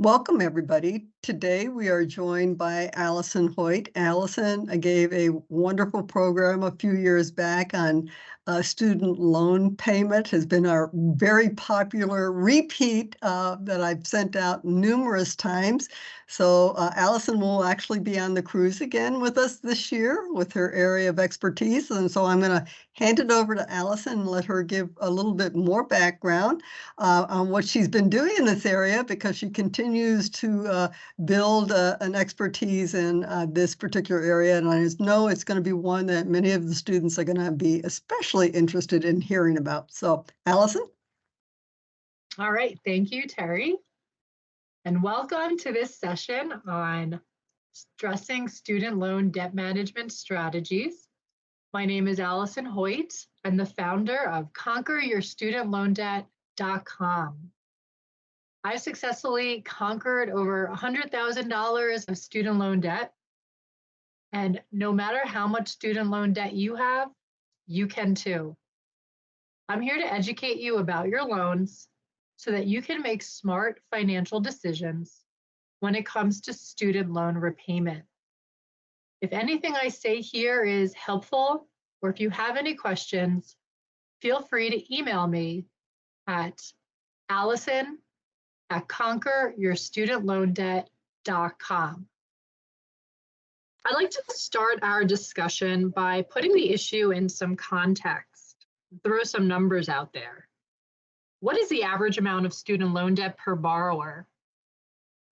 Welcome, everybody. Today we are joined by Allison Hoyt. Allison gave a wonderful program a few years back on student loan payment, has been our very popular repeat that I've sent out numerous times. So Allison will actually be on the cruise again with us this year with her area of expertise. And so I'm going to hand it over to Allison and let her give a little bit more background on what she's been doing in this area because she continues to build an expertise in this particular area. And I just know it's going to be one that many of the students are going to be especially interested in hearing about. So, Allison? All right, thank you, Terry. And welcome to this session on stressing student loan debt management strategies. My name is Allison Hoyt. I'm the founder of conqueryourstudentloandebt.com. I've successfully conquered over $100,000 of student loan debt. And no matter how much student loan debt you have, you can too. I'm here to educate you about your loans so that you can make smart financial decisions when it comes to student loan repayment. If anything I say here is helpful, or if you have any questions, feel free to email me at allison@conqueryourstudentloandebt.com. I'd like to start our discussion by putting the issue in some context, throw some numbers out there. What is the average amount of student loan debt per borrower?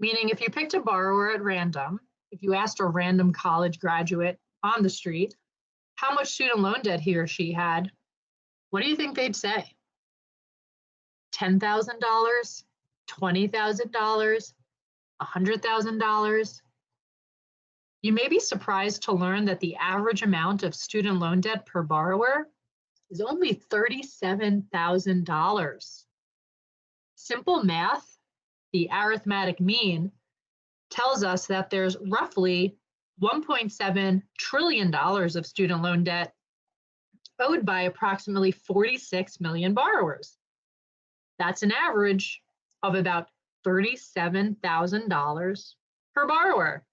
Meaning, if you picked a borrower at random, if you asked a random college graduate on the street how much student loan debt he or she had, what do you think they'd say? $10,000, $20,000, $100,000? You may be surprised to learn that the average amount of student loan debt per borrower is only $37,000. Simple math, the arithmetic mean, tells us that there's roughly $1.7 trillion of student loan debt owed by approximately 46 million borrowers. That's an average of about $37,000 per borrower.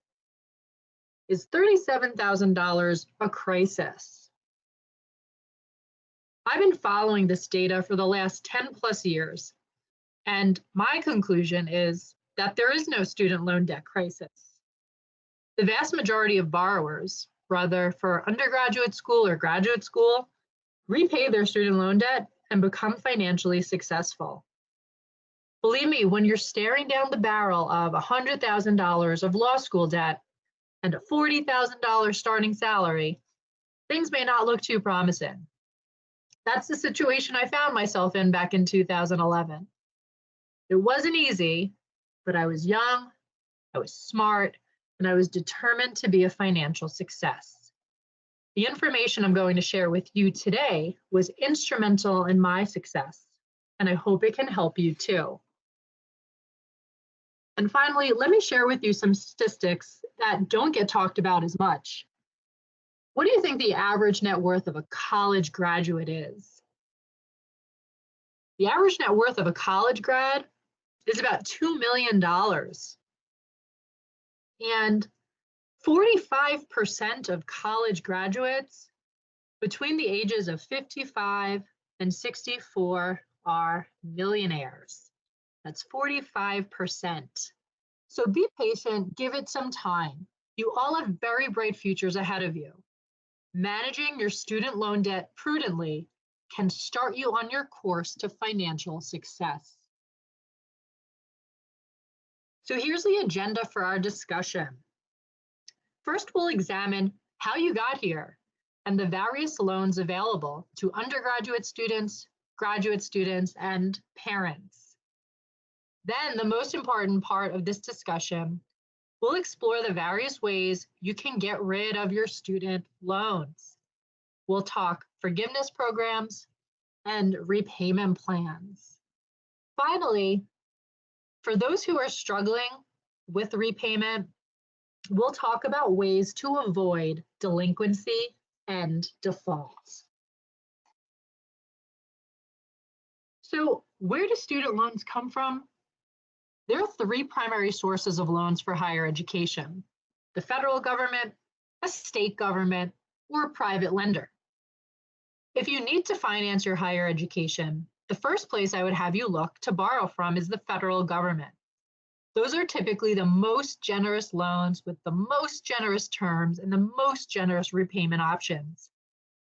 Is $37,000 a crisis? I've been following this data for the last 10 plus years, and my conclusion is that there is no student loan debt crisis. The vast majority of borrowers, whether for undergraduate school or graduate school, repay their student loan debt and become financially successful. Believe me, when you're staring down the barrel of $100,000 of law school debt and a $40,000 starting salary, things may not look too promising. That's the situation I found myself in back in 2011. It wasn't easy, but I was young, I was smart, and I was determined to be a financial success. The information I'm going to share with you today was instrumental in my success, and I hope it can help you too. And finally, let me share with you some statistics that don't get talked about as much. What do you think the average net worth of a college graduate is? The average net worth of a college grad is about $2 million. And 45% of college graduates between the ages of 55 and 64 are millionaires. That's 45%. So be patient, give it some time. You all have very bright futures ahead of you. Managing your student loan debt prudently can start you on your course to financial success. So here's the agenda for our discussion. First, we'll examine how you got here and the various loans available to undergraduate students, graduate students, and parents. Then, the most important part of this discussion, we'll explore the various ways you can get rid of your student loans. We'll talk forgiveness programs and repayment plans. Finally, for those who are struggling with repayment, we'll talk about ways to avoid delinquency and default. So, where do student loans come from? There are three primary sources of loans for higher education: the federal government, a state government, or a private lender. If you need to finance your higher education, the first place I would have you look to borrow from is the federal government. Those are typically the most generous loans with the most generous terms and the most generous repayment options.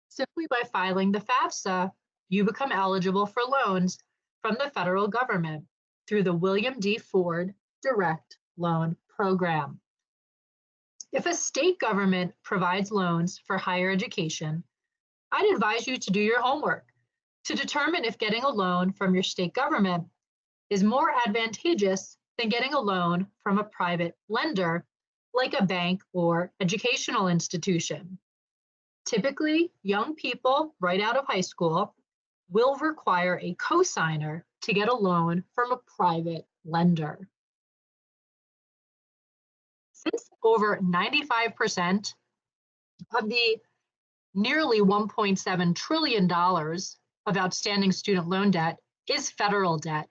Simply by filing the FAFSA, you become eligible for loans from the federal government through the William D. Ford Direct Loan Program. If a state government provides loans for higher education, I'd advise you to do your homework to determine if getting a loan from your state government is more advantageous than getting a loan from a private lender like a bank or educational institution. Typically, young people right out of high school will require a cosigner to get a loan from a private lender. Since over 95% of the nearly $1.7 trillion of outstanding student loan debt is federal debt,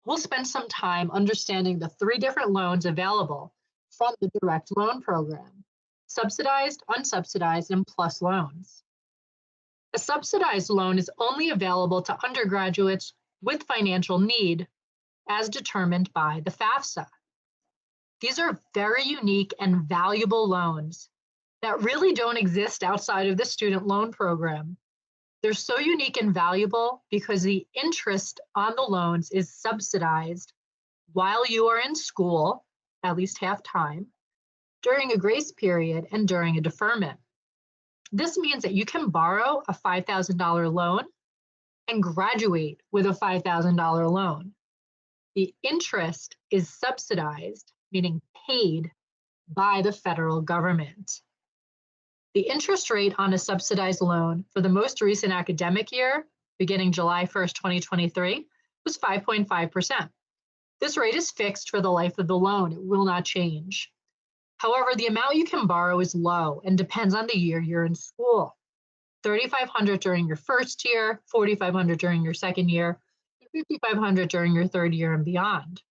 we'll spend some time understanding the three different loans available from the Direct Loan Program: subsidized, unsubsidized, and plus loans. A subsidized loan is only available to undergraduates with financial need as determined by the FAFSA. These are very unique and valuable loans that really don't exist outside of the student loan program. They're so unique and valuable because the interest on the loans is subsidized while you are in school, at least half time, during a grace period, and during a deferment. This means that you can borrow a $5,000 loan and graduate with a $5,000 loan. The interest is subsidized, meaning paid by the federal government. The interest rate on a subsidized loan for the most recent academic year, beginning July 1st, 2023, was 5.5%. This rate is fixed for the life of the loan. It will not change. However, the amount you can borrow is low and depends on the year you're in school. $3,500 during your first year, $4,500 during your second year, and $5,500 during your third year and beyond.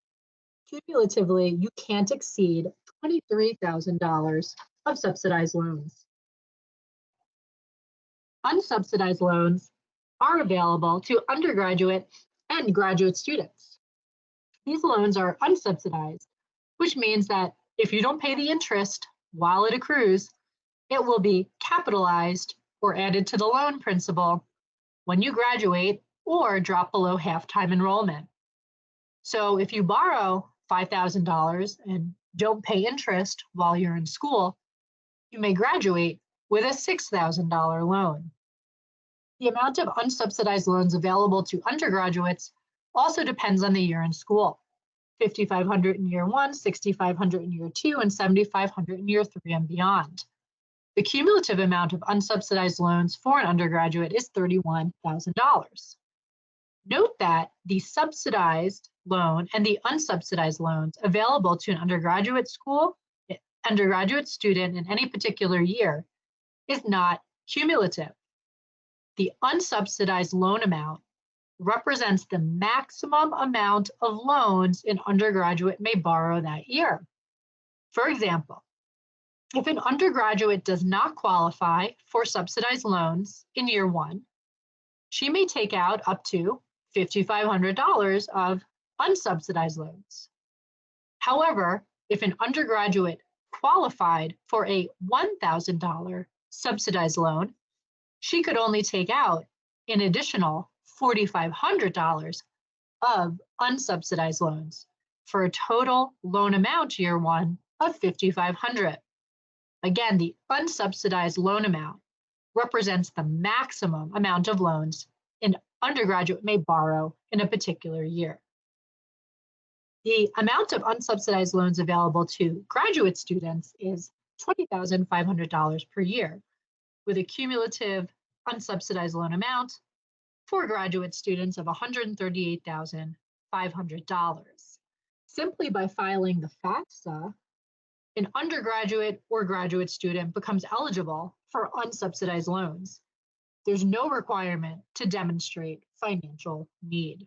Cumulatively, you can't exceed $23,000 of subsidized loans. Unsubsidized loans are available to undergraduate and graduate students. These loans are unsubsidized, which means that if you don't pay the interest while it accrues, it will be capitalized or added to the loan principal when you graduate or drop below half-time enrollment. So if you borrow $5,000 and don't pay interest while you're in school, you may graduate with a $6,000 loan. The amount of unsubsidized loans available to undergraduates also depends on the year in school: $5,500 in year 1, $6,500 in year 2, and $7,500 in year 3 and beyond. The cumulative amount of unsubsidized loans for an undergraduate is $31,000. Note that the subsidized loan and the unsubsidized loans available to an undergraduate student in any particular year is not cumulative. The unsubsidized loan amount represents the maximum amount of loans an undergraduate may borrow that year. For example, if an undergraduate does not qualify for subsidized loans in year 1, she may take out up to $5,500 of unsubsidized loans. However, if an undergraduate qualified for a $1,000 subsidized loan, she could only take out an additional $4,500 of unsubsidized loans for a total loan amount year 1 of $5,500. Again, the unsubsidized loan amount represents the maximum amount of loans an undergraduate may borrow in a particular year. The amount of unsubsidized loans available to graduate students is $20,500 per year, with a cumulative unsubsidized loan amount for graduate students of $138,500. Simply by filing the FAFSA, an undergraduate or graduate student becomes eligible for unsubsidized loans. There's no requirement to demonstrate financial need.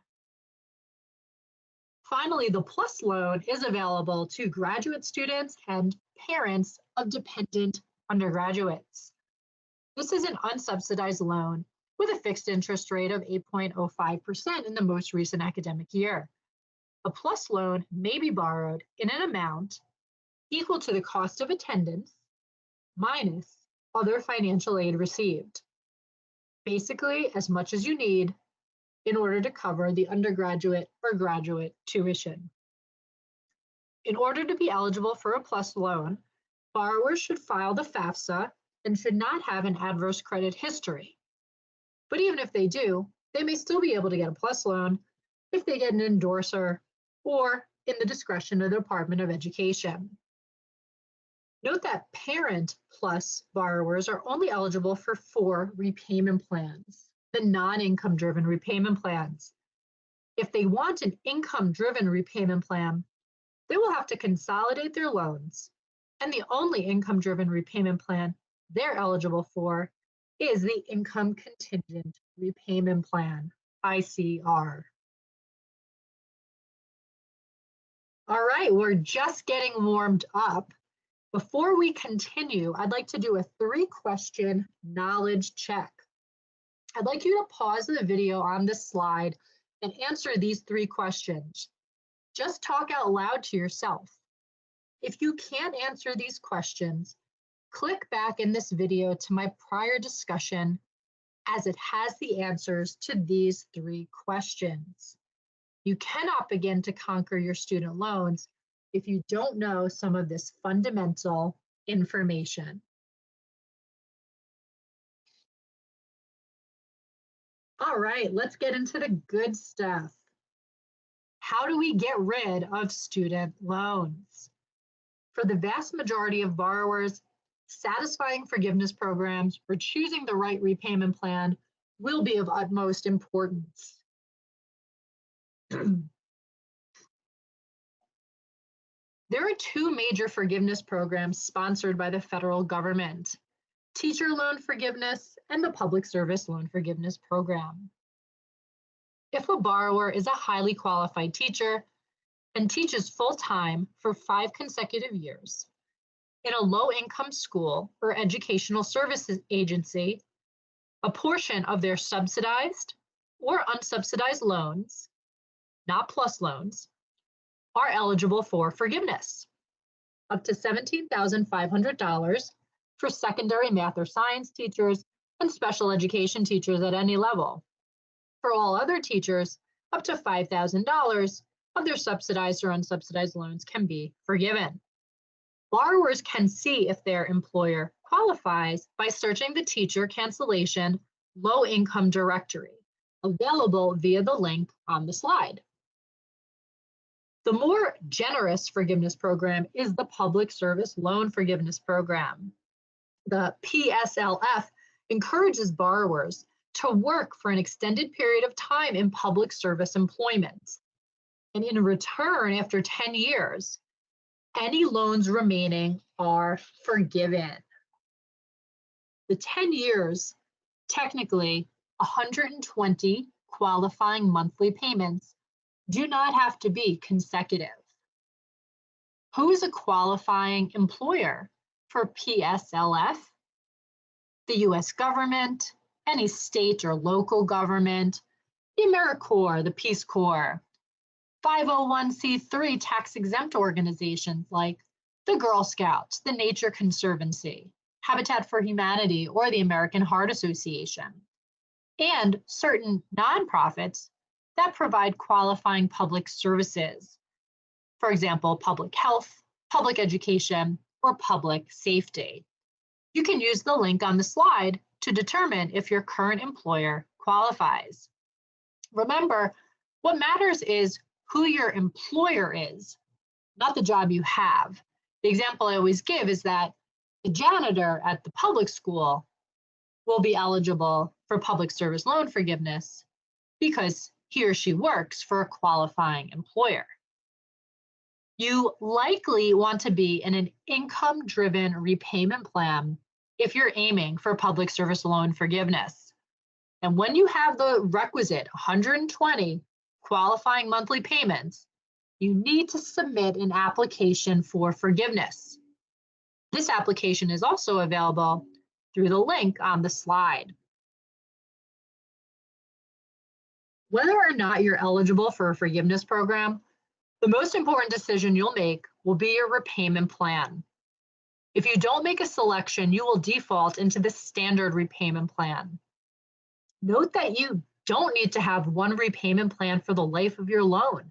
Finally, the PLUS loan is available to graduate students and parents of dependent undergraduates. This is an unsubsidized loan with a fixed interest rate of 8.05% in the most recent academic year. A PLUS loan may be borrowed in an amount equal to the cost of attendance minus other financial aid received. Basically, as much as you need in order to cover the undergraduate or graduate tuition. In order to be eligible for a PLUS loan, borrowers should file the FAFSA and should not have an adverse credit history. But even if they do, they may still be able to get a PLUS loan if they get an endorser or in the discretion of the Department of Education. Note that Parent PLUS borrowers are only eligible for 4 repayment plans, the non-income driven repayment plans. If they want an income-driven repayment plan, they will have to consolidate their loans, and the only income-driven repayment plan they're eligible for is the Income Contingent Repayment Plan, ICR. All right, we're just getting warmed up. Before we continue, I'd like to do a 3-question knowledge check. I'd like you to pause the video on this slide and answer these 3 questions. Just talk out loud to yourself. If you can't answer these questions, click back in this video to my prior discussion as it has the answers to these 3 questions. You cannot begin to conquer your student loans if you don't know some of this fundamental information. All right, let's get into the good stuff. How do we get rid of student loans? For the vast majority of borrowers, satisfying forgiveness programs or choosing the right repayment plan will be of utmost importance. There are 2 major forgiveness programs sponsored by the federal government: Teacher Loan Forgiveness and the Public Service Loan Forgiveness Program. If a borrower is a highly qualified teacher and teaches full-time for 5 consecutive years in a low-income school or educational services agency, a portion of their subsidized or unsubsidized loans, not PLUS loans, are eligible for forgiveness, up to $17,500 for secondary math or science teachers and special education teachers at any level. For all other teachers, up to $5,000 of their subsidized or unsubsidized loans can be forgiven. Borrowers can see if their employer qualifies by searching the teacher cancellation low-income directory, available via the link on the slide. The more generous forgiveness program is the Public Service Loan Forgiveness Program. The PSLF encourages borrowers to work for an extended period of time in public service employment. And in return, after 10 years, any loans remaining are forgiven. The 10 years, technically 120 qualifying monthly payments, do not have to be consecutive. Who is a qualifying employer for PSLF? The US government, any state or local government, the AmeriCorps, the Peace Corps, 501c3 tax-exempt organizations like the Girl Scouts, the Nature Conservancy, Habitat for Humanity, or the American Heart Association, and certain nonprofits that provide qualifying public services. For example, public health, public education, or public safety. You can use the link on the slide to determine if your current employer qualifies. Remember, what matters is who your employer is, not the job you have. The example I always give is that the janitor at the public school will be eligible for public service loan forgiveness because he or she works for a qualifying employer. You likely want to be in an income-driven repayment plan if you're aiming for public service loan forgiveness. And when you have the requisite 120 qualifying monthly payments, you need to submit an application for forgiveness. This application is also available through the link on the slide. Whether or not you're eligible for a forgiveness program, the most important decision you'll make will be your repayment plan. If you don't make a selection, you will default into the standard repayment plan. Note that you don't need to have one repayment plan for the life of your loan.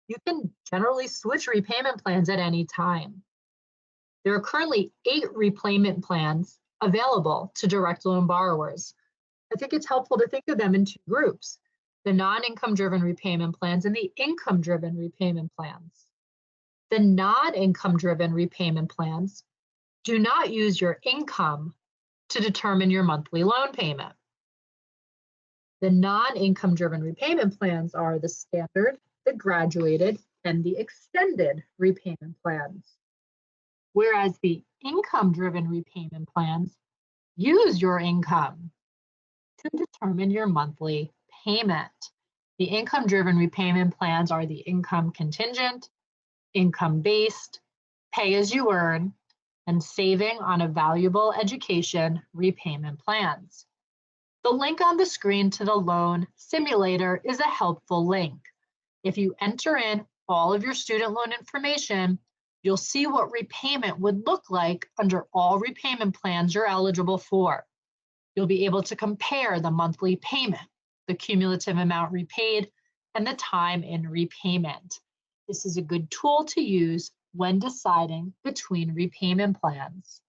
You can generally switch repayment plans at any time. There are currently 8 repayment plans available to direct loan borrowers. I think it's helpful to think of them in 2 groups: the non-income driven repayment plans and the income driven repayment plans. The non-income driven repayment plans do not use your income to determine your monthly loan payment. The non-income driven repayment plans are the standard, the graduated, and the extended repayment plans. Whereas the income driven repayment plans use your income to determine your monthly payment. The income driven repayment plans are the income contingent, income based, pay as you earn, and saving on a valuable education repayment plans. The link on the screen to the loan simulator is a helpful link. If you enter in all of your student loan information, you'll see what repayment would look like under all repayment plans you're eligible for. You'll be able to compare the monthly payment, the cumulative amount repaid, and the time in repayment. This is a good tool to use when deciding between repayment plans.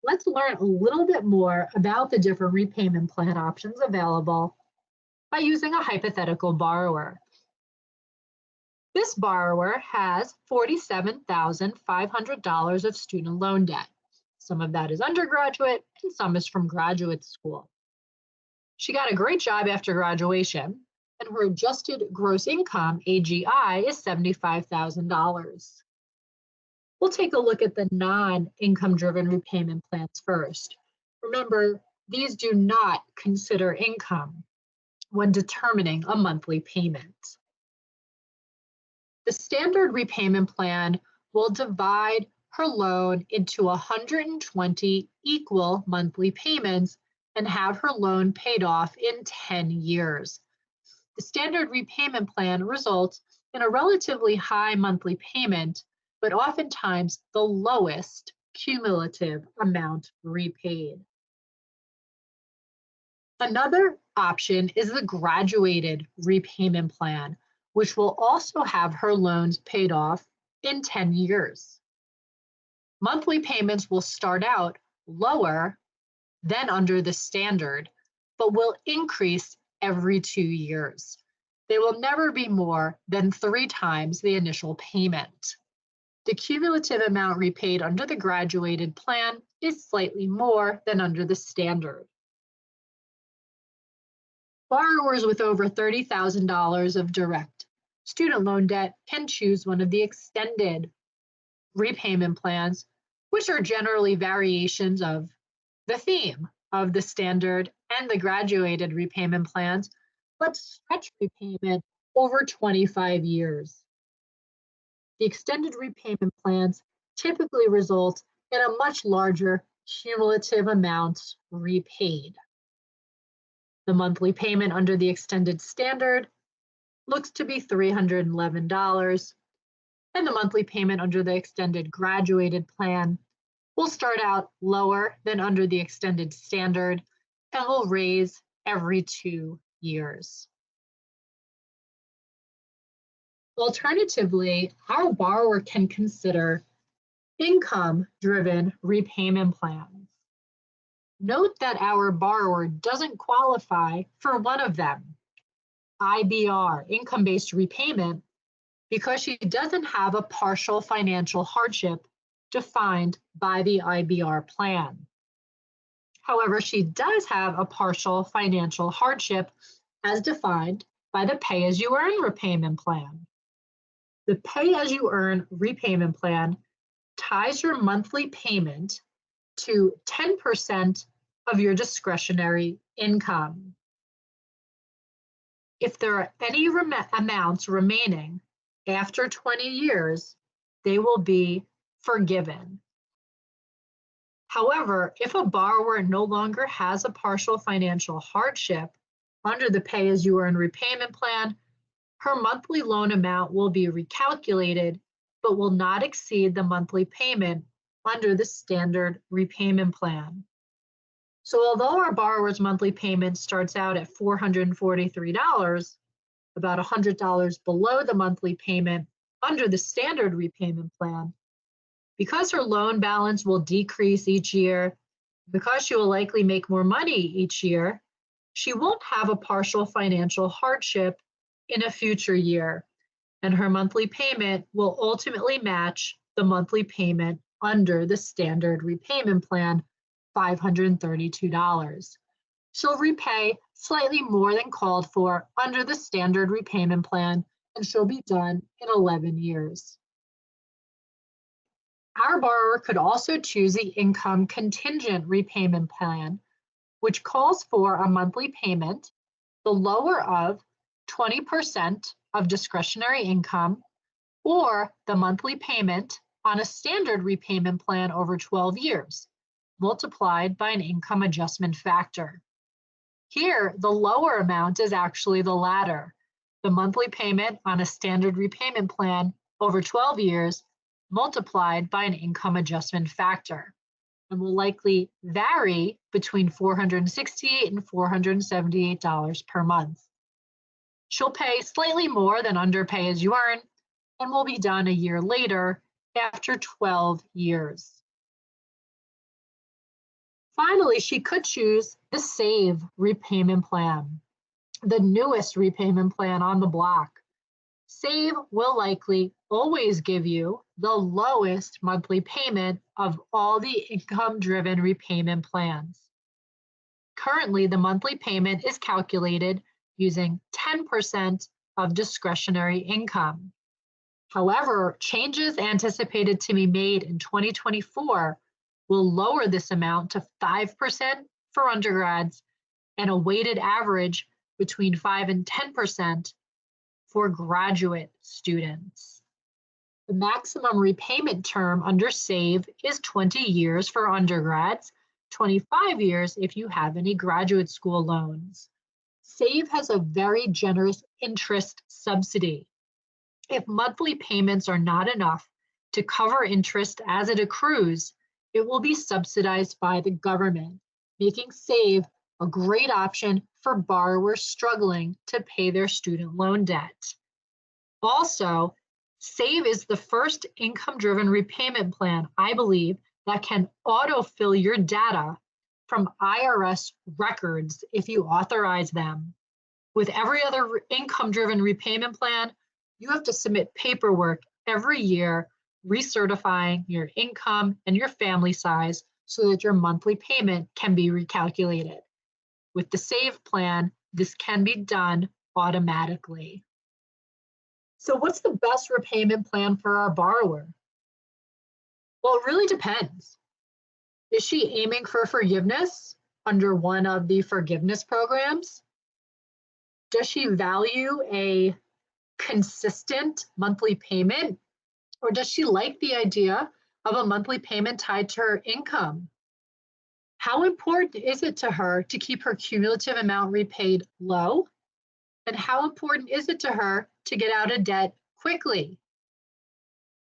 Let's learn a little bit more about the different repayment plan options available by using a hypothetical borrower. This borrower has $47,500 of student loan debt. Some of that is undergraduate and some is from graduate school. She got a great job after graduation, and her adjusted gross income, AGI, is $75,000. We'll take a look at the non-income driven repayment plans first. Remember, these do not consider income when determining a monthly payment. The standard repayment plan will divide her loan into 120 equal monthly payments and have her loan paid off in 10 years. The standard repayment plan results in a relatively high monthly payment, but oftentimes the lowest cumulative amount repaid. Another option is the graduated repayment plan, which will also have her loans paid off in 10 years. Monthly payments will start out lower than under the standard, but will increase every 2 years. They will never be more than 3 times the initial payment. The cumulative amount repaid under the graduated plan is slightly more than under the standard. Borrowers with over $30,000 of direct student loan debt can choose one of the extended repayment plans, which are generally variations of the theme of the standard and the graduated repayment plans, but stretch repayment over 25 years. The extended repayment plans typically result in a much larger cumulative amount repaid. The monthly payment under the extended standard looks to be $311, and the monthly payment under the extended graduated plan will start out lower than under the extended standard and will raise every 2 years. Alternatively, our borrower can consider income-driven repayment plans. Note that our borrower doesn't qualify for one of them, IBR, income-based repayment, because she doesn't have a partial financial hardship defined by the IBR plan. However, she does have a partial financial hardship as defined by the pay-as-you-earn repayment plan. The pay-as-you-earn repayment plan ties your monthly payment to 10% of your discretionary income. If there are any amounts remaining after 20 years, they will be forgiven. However, if a borrower no longer has a partial financial hardship under the pay-as-you-earn repayment plan, her monthly loan amount will be recalculated, but will not exceed the monthly payment under the standard repayment plan. So although our borrower's monthly payment starts out at $443, about $100 below the monthly payment under the standard repayment plan, because her loan balance will decrease each year, because she will likely make more money each year, she won't have a partial financial hardship in a future year, and her monthly payment will ultimately match the monthly payment under the standard repayment plan, $532. She'll repay slightly more than called for under the standard repayment plan, and she'll be done in 11 years. Our borrower could also choose the income contingent repayment plan, which calls for a monthly payment, the lower of 20% of discretionary income, or the monthly payment on a standard repayment plan over 12 years, multiplied by an income adjustment factor. Here, the lower amount is actually the latter, the monthly payment on a standard repayment plan over 12 years multiplied by an income adjustment factor, and will likely vary between $468 and $478 per month. She'll pay slightly more than under pay-as-you-earn and will be done a year later after 12 years. Finally, she could choose the SAVE repayment plan, the newest repayment plan on the block. SAVE will likely always give you the lowest monthly payment of all the income-driven repayment plans. Currently, the monthly payment is calculated using 10% of discretionary income. However, changes anticipated to be made in 2024 will lower this amount to 5% for undergrads and a weighted average between 5 and 10% for graduate students. The maximum repayment term under SAVE is 20 years for undergrads, 25 years if you have any graduate school loans. SAVE has a very generous interest subsidy. If monthly payments are not enough to cover interest as it accrues, it will be subsidized by the government, making SAVE a great option for borrowers struggling to pay their student loan debt. Also, SAVE is the first income-driven repayment plan, I believe, that can autofill your data from IRS records if you authorize them. With every other income-driven repayment plan, you have to submit paperwork every year recertifying your income and your family size so that your monthly payment can be recalculated. With the SAVE plan, this can be done automatically. So what's the best repayment plan for our borrower? Well, it really depends. Is she aiming for forgiveness under one of the forgiveness programs? Does she value a consistent monthly payment? Or does she like the idea of a monthly payment tied to her income? How important is it to her to keep her cumulative amount repaid low? And how important is it to her to get out of debt quickly?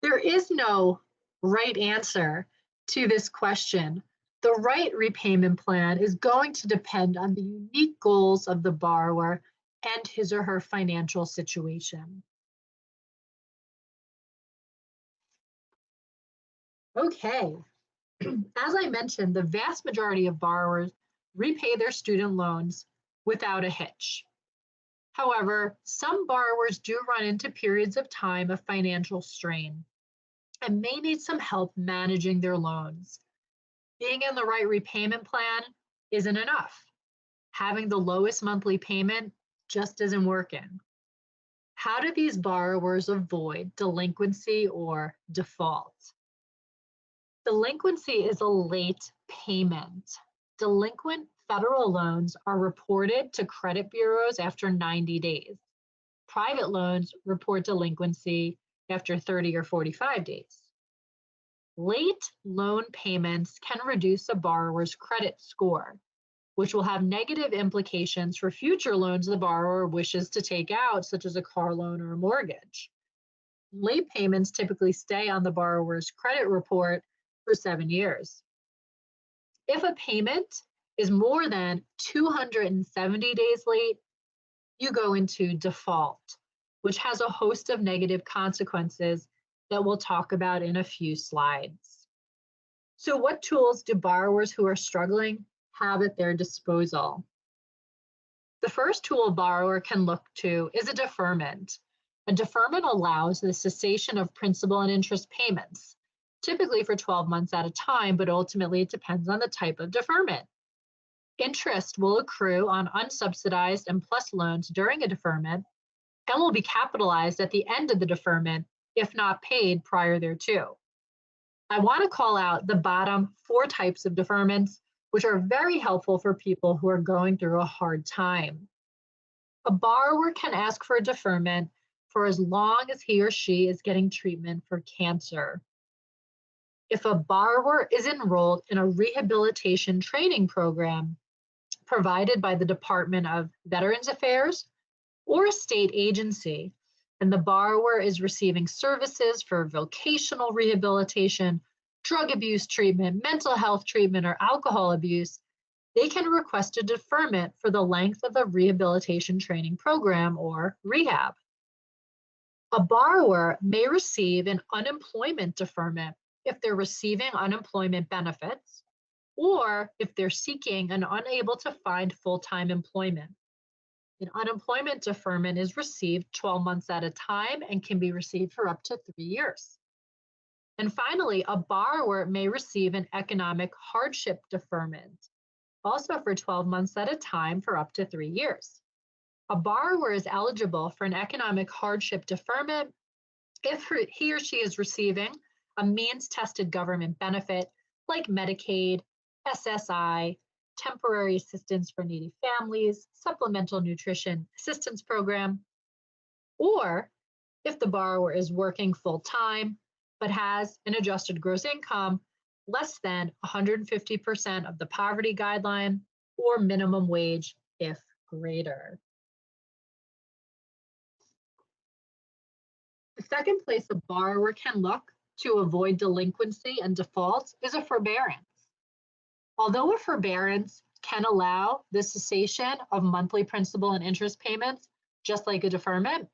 There is no right answer to this question. The right repayment plan is going to depend on the unique goals of the borrower and his or her financial situation. Okay, as I mentioned, the vast majority of borrowers repay their student loans without a hitch. However, some borrowers do run into periods of time of financial strain and may need some help managing their loans. Being in the right repayment plan isn't enough. Having the lowest monthly payment just isn't working. How do these borrowers avoid delinquency or default? Delinquency is a late payment. delinquent federal loans are reported to credit bureaus after 90 days. Private loans report delinquency after 30 or 45 days. Late loan payments can reduce a borrower's credit score, which will have negative implications for future loans the borrower wishes to take out, such as a car loan or a mortgage. Late payments typically stay on the borrower's credit report for 7 years. If a payment is more than 270 days late, you go into default, which has a host of negative consequences that we'll talk about in a few slides. So what tools do borrowers who are struggling have at their disposal? The first tool a borrower can look to is a deferment. A deferment allows the cessation of principal and interest payments, typically for 12 months at a time, but ultimately it depends on the type of deferment. Interest will accrue on unsubsidized and plus loans during a deferment and will be capitalized at the end of the deferment if not paid prior thereto. I want to call out the bottom 4 types of deferments, which are very helpful for people who are going through a hard time. A borrower can ask for a deferment for as long as he or she is getting treatment for cancer. If a borrower is enrolled in a rehabilitation training program provided by the Department of Veterans Affairs or a state agency, and the borrower is receiving services for vocational rehabilitation, drug abuse treatment, mental health treatment, or alcohol abuse, they can request a deferment for the length of a rehabilitation training program or rehab. A borrower may receive an unemployment deferment if they're receiving unemployment benefits or if they're seeking and unable to find full-time employment. An unemployment deferment is received 12 months at a time and can be received for up to 3 years. And finally, a borrower may receive an economic hardship deferment, also for 12 months at a time for up to 3 years. A borrower is eligible for an economic hardship deferment if he or she is receiving a means-tested government benefit like Medicaid, SSI, temporary assistance for needy families, supplemental nutrition assistance program, or if the borrower is working full-time but has an adjusted gross income less than 150% of the poverty guideline or minimum wage if greater. The second place a borrower can look to avoid delinquency and default is a forbearance. Although a forbearance can allow the cessation of monthly principal and interest payments, just like a deferment,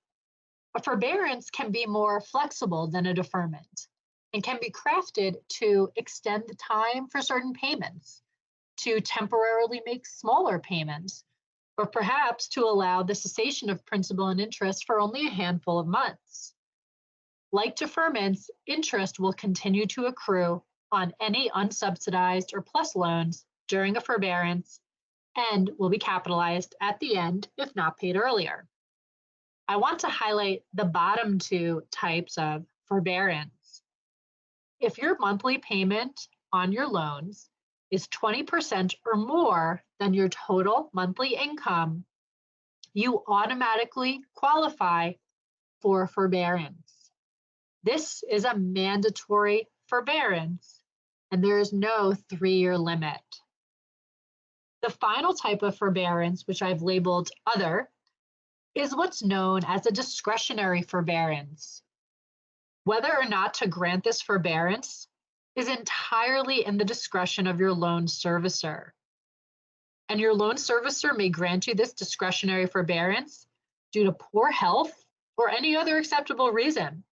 a forbearance can be more flexible than a deferment and can be crafted to extend the time for certain payments, to temporarily make smaller payments, or perhaps to allow the cessation of principal and interest for only a handful of months. Like deferments, interest will continue to accrue on any unsubsidized or plus loans during a forbearance and will be capitalized at the end if not paid earlier. I want to highlight the bottom 2 types of forbearance. If your monthly payment on your loans is 20% or more than your total monthly income, you automatically qualify for forbearance. This is a mandatory forbearance, and there is no 3-year limit. The final type of forbearance, which I've labeled other, is what's known as a discretionary forbearance. Whether or not to grant this forbearance is entirely in the discretion of your loan servicer. And your loan servicer may grant you this discretionary forbearance due to poor health or any other acceptable reason.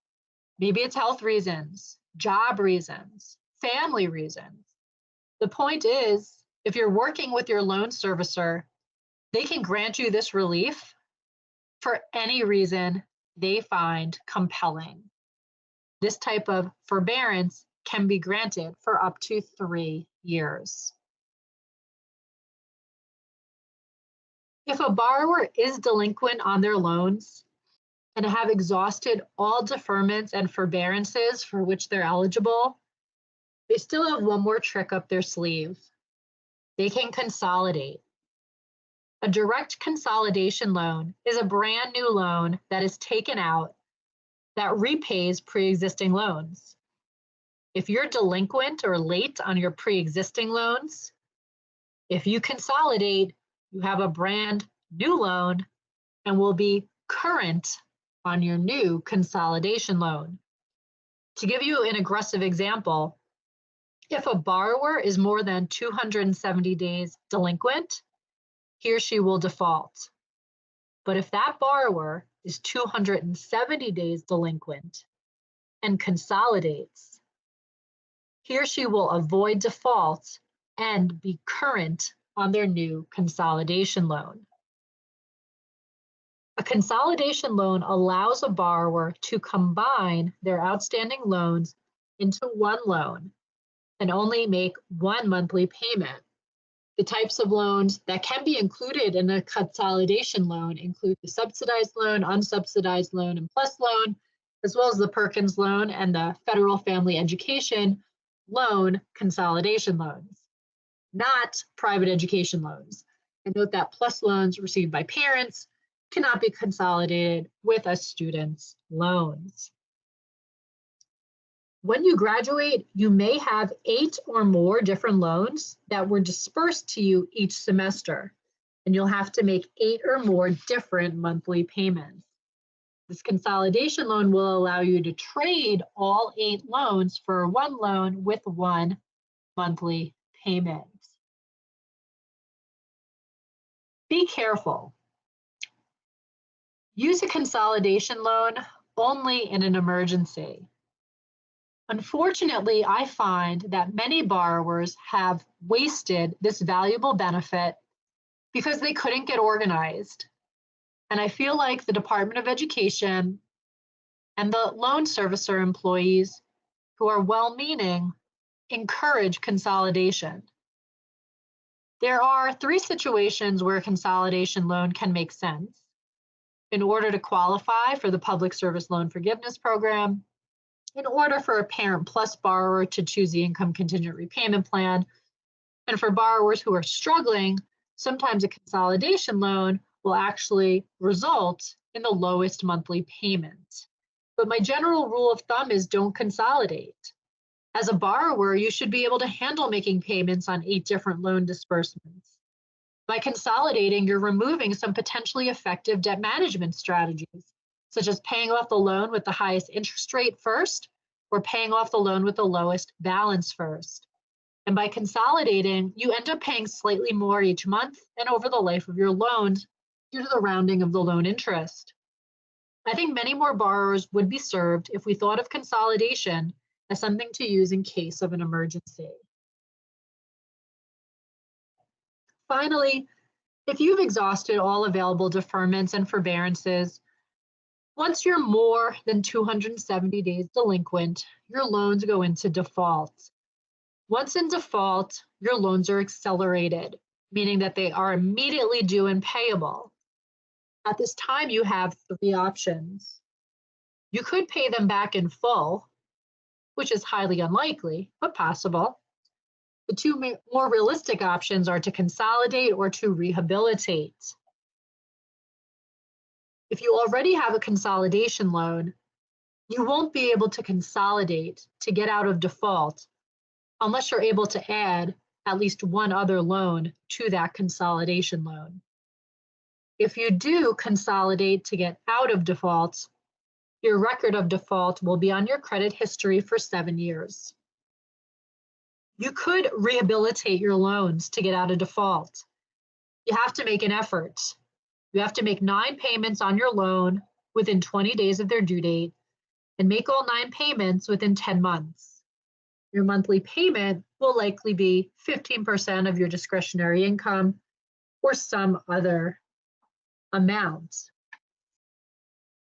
Maybe it's health reasons, job reasons, family reasons. The point is, if you're working with your loan servicer, they can grant you this relief for any reason they find compelling. This type of forbearance can be granted for up to 3 years. If a borrower is delinquent on their loans and have exhausted all deferments and forbearances for which they're eligible, they still have one more trick up their sleeve. they can consolidate. A direct consolidation loan is a brand new loan that is taken out that repays pre-existing loans. If you're delinquent or late on your pre-existing loans, if you consolidate, you have a brand new loan and will be current on your new consolidation loan. To give you an aggressive example, if a borrower is more than 270 days delinquent, he or she will default. But if that borrower is 270 days delinquent and consolidates, he or she will avoid default and be current on their new consolidation loan. A consolidation loan allows a borrower to combine their outstanding loans into one loan and only make one monthly payment. The types of loans that can be included in a consolidation loan include the subsidized loan, unsubsidized loan, and plus loan, as well as the Perkins loan and the Federal Family Education Loan consolidation loans, not private education loans. And note that plus loans received by parents cannot be consolidated with a student's loans. When you graduate, you may have 8 or more different loans that were dispersed to you each semester, and you'll have to make 8 or more different monthly payments. This consolidation loan will allow you to trade all 8 loans for one loan with one monthly payment. Be careful. Use a consolidation loan only in an emergency. Unfortunately, I find that many borrowers have wasted this valuable benefit because they couldn't get organized. And I feel like the Department of Education and the loan servicer employees who are well-meaning encourage consolidation. There are 3 situations where a consolidation loan can make sense. In order to qualify for the Public Service Loan Forgiveness Program, in order for a Parent Plus borrower to choose the income contingent repayment plan, and for borrowers who are struggling, sometimes a consolidation loan will actually result in the lowest monthly payment. But my general rule of thumb is don't consolidate. As a borrower, you should be able to handle making payments on 8 different loan disbursements. By consolidating, you're removing some potentially effective debt management strategies, such as paying off the loan with the highest interest rate first, or paying off the loan with the lowest balance first. And by consolidating, you end up paying slightly more each month and over the life of your loans due to the rounding of the loan interest. I think many more borrowers would be served if we thought of consolidation as something to use in case of an emergency. Finally, if you've exhausted all available deferments and forbearances, once you're more than 270 days delinquent, your loans go into default. Once in default, your loans are accelerated, meaning that they are immediately due and payable. At this time, you have 3 options. You could pay them back in full, which is highly unlikely, but possible. The 2 more realistic options are to consolidate or to rehabilitate. If you already have a consolidation loan, you won't be able to consolidate to get out of default unless you're able to add at least one other loan to that consolidation loan. If you do consolidate to get out of default, your record of default will be on your credit history for 7 years. You could rehabilitate your loans to get out of default. You have to make an effort. You have to make 9 payments on your loan within 20 days of their due date and make all 9 payments within 10 months. Your monthly payment will likely be 15% of your discretionary income or some other amount.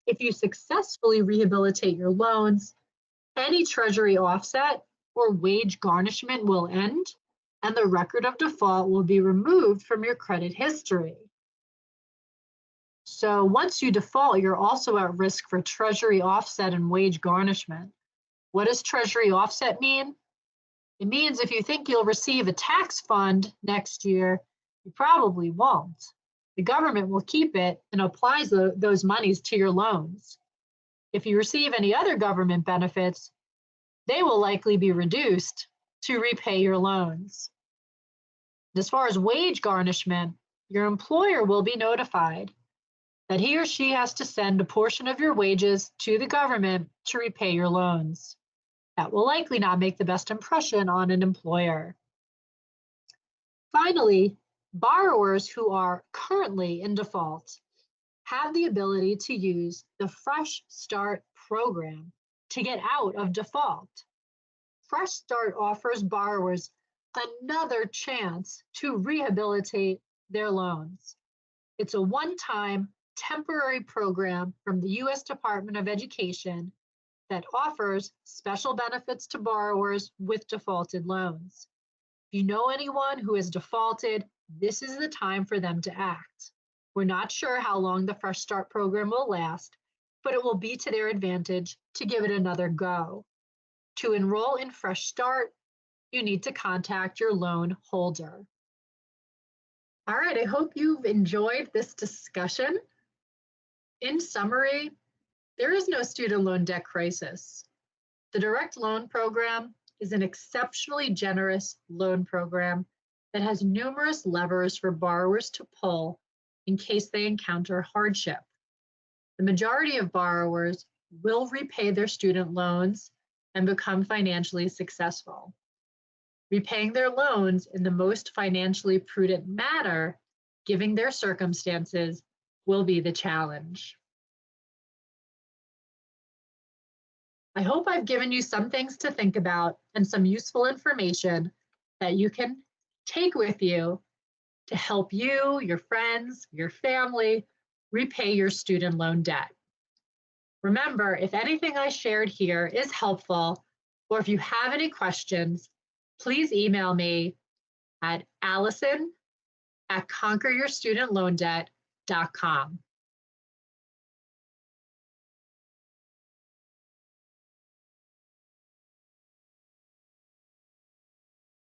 If you successfully rehabilitate your loans, any treasury offset or wage garnishment will end, and the record of default will be removed from your credit history. So once you default, you're also at risk for treasury offset and wage garnishment. What does treasury offset mean? It means if you think you'll receive a tax fund next year, you probably won't. The government will keep it and applies those monies to your loans. If you receive any other government benefits, they will likely be reduced to repay your loans. As far as wage garnishment, your employer will be notified that he or she has to send a portion of your wages to the government to repay your loans. That will likely not make the best impression on an employer. Finally, borrowers who are currently in default have the ability to use the Fresh Start program to get out of default. Fresh Start offers borrowers another chance to rehabilitate their loans. It's a one-time temporary program from the U.S. Department of Education that offers special benefits to borrowers with defaulted loans. If you know anyone who has defaulted, this is the time for them to act. We're not sure how long the Fresh Start program will last, but it will be to their advantage to give it another go. To enroll in Fresh Start, you need to contact your loan holder. All right, I hope you've enjoyed this discussion. In summary, there is no student loan debt crisis. The Direct Loan Program is an exceptionally generous loan program that has numerous levers for borrowers to pull in case they encounter hardship. The majority of borrowers will repay their student loans and become financially successful. Repaying their loans in the most financially prudent manner, given their circumstances, will be the challenge. I hope I've given you some things to think about and some useful information that you can take with you to help you, your friends, your family repay your student loan debt. Remember, if anything I shared here is helpful, or if you have any questions, please email me at allison@conqueryourstudentloandebt.com.